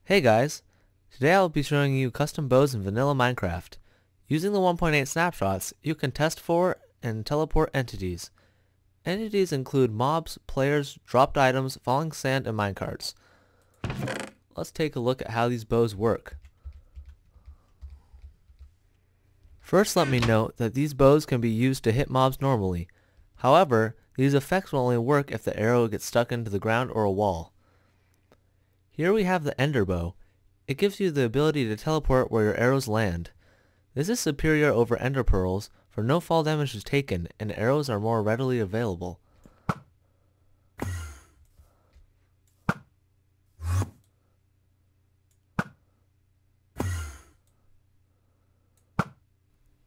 Hey guys, today I'll be showing you custom bows in vanilla Minecraft. Using the 1.8 snapshots, you can test for and teleport entities. Entities include mobs, players, dropped items, falling sand, and minecarts. Let's take a look at how these bows work. First, let me note that these bows can be used to hit mobs normally. However, these effects will only work if the arrow gets stuck into the ground or a wall. Here we have the ender bow. It gives you the ability to teleport where your arrows land. This is superior over ender pearls, for no fall damage is taken and arrows are more readily available.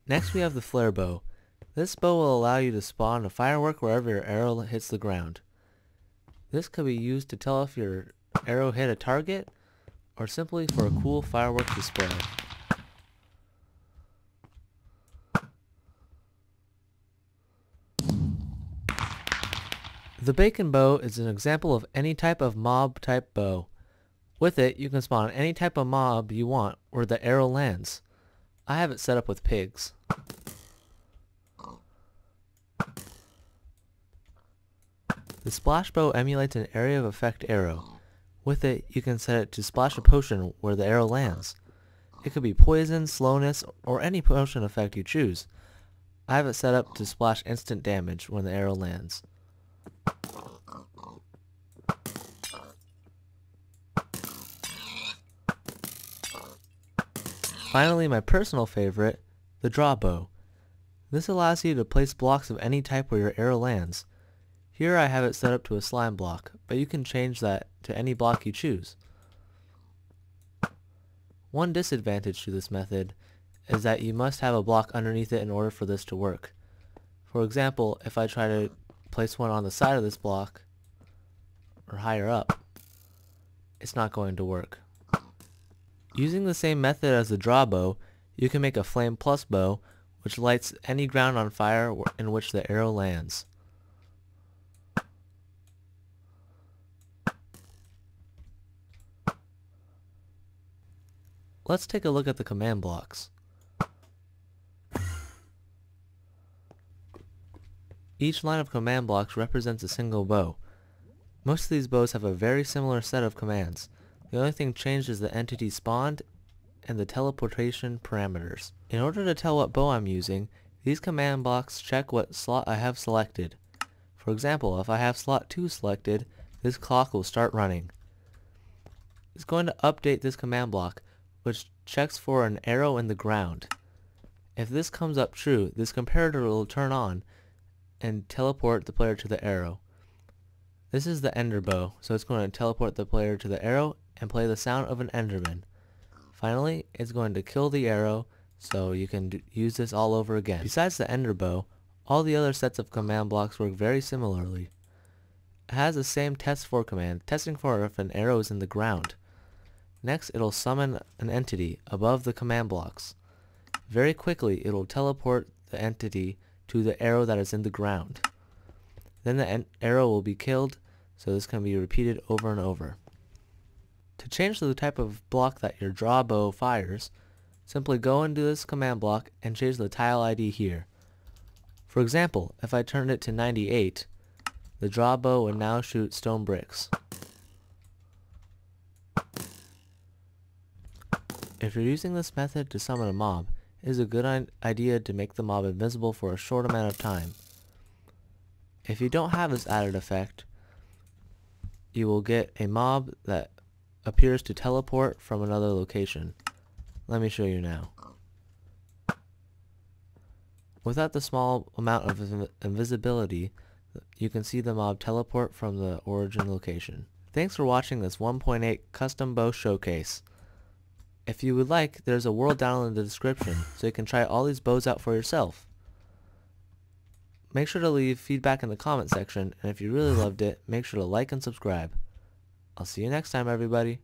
Next we have the flare bow. This bow will allow you to spawn a firework wherever your arrow hits the ground. This could be used to tell if your arrow hit a target, or simply for a cool firework display. The bacon bow is an example of any type of mob type bow. With it, you can spawn any type of mob you want where the arrow lands. I have it set up with pigs. The splash bow emulates an area of effect arrow. With it, you can set it to splash a potion where the arrow lands. It could be poison, slowness, or any potion effect you choose. I have it set up to splash instant damage when the arrow lands. Finally, my personal favorite, the draw bow. This allows you to place blocks of any type where your arrow lands. Here I have it set up to a slime block, but you can change that to any block you choose. One disadvantage to this method is that you must have a block underneath it in order for this to work. For example, if I try to place one on the side of this block, or higher up, it's not going to work. Using the same method as the draw bow, you can make a flame plus bow, which lights any ground on fire in which the arrow lands. Let's take a look at the command blocks. Each line of command blocks represents a single bow. Most of these bows have a very similar set of commands. The only thing changed is the entity spawned and the teleportation parameters. In order to tell what bow I'm using, these command blocks check what slot I have selected. For example, if I have slot 2 selected, this clock will start running. It's going to update this command block, which checks for an arrow in the ground. If this comes up true, this comparator will turn on and teleport the player to the arrow. This is the ender bow, so it's going to teleport the player to the arrow and play the sound of an enderman. Finally, it's going to kill the arrow, so you can use this all over again. Besides the ender bow, all the other sets of command blocks work very similarly. It has the same test for command, testing for if an arrow is in the ground. Next, it'll summon an entity above the command blocks. Very quickly, it'll teleport the entity to the arrow that is in the ground. Then the arrow will be killed, so this can be repeated over and over. To change the type of block that your draw bow fires, simply go into this command block and change the tile ID here. For example, if I turned it to 98, the draw bow would now shoot stone bricks. If you're using this method to summon a mob, it is a good idea to make the mob invisible for a short amount of time. If you don't have this added effect, you will get a mob that appears to teleport from another location. Let me show you now. Without the small amount of invisibility, you can see the mob teleport from the origin location. Thanks for watching this 1.8 custom bow showcase. If you would like, there's a world down in the description, so you can try all these bows out for yourself. Make sure to leave feedback in the comment section, and if you really loved it, make sure to like and subscribe. I'll see you next time, everybody.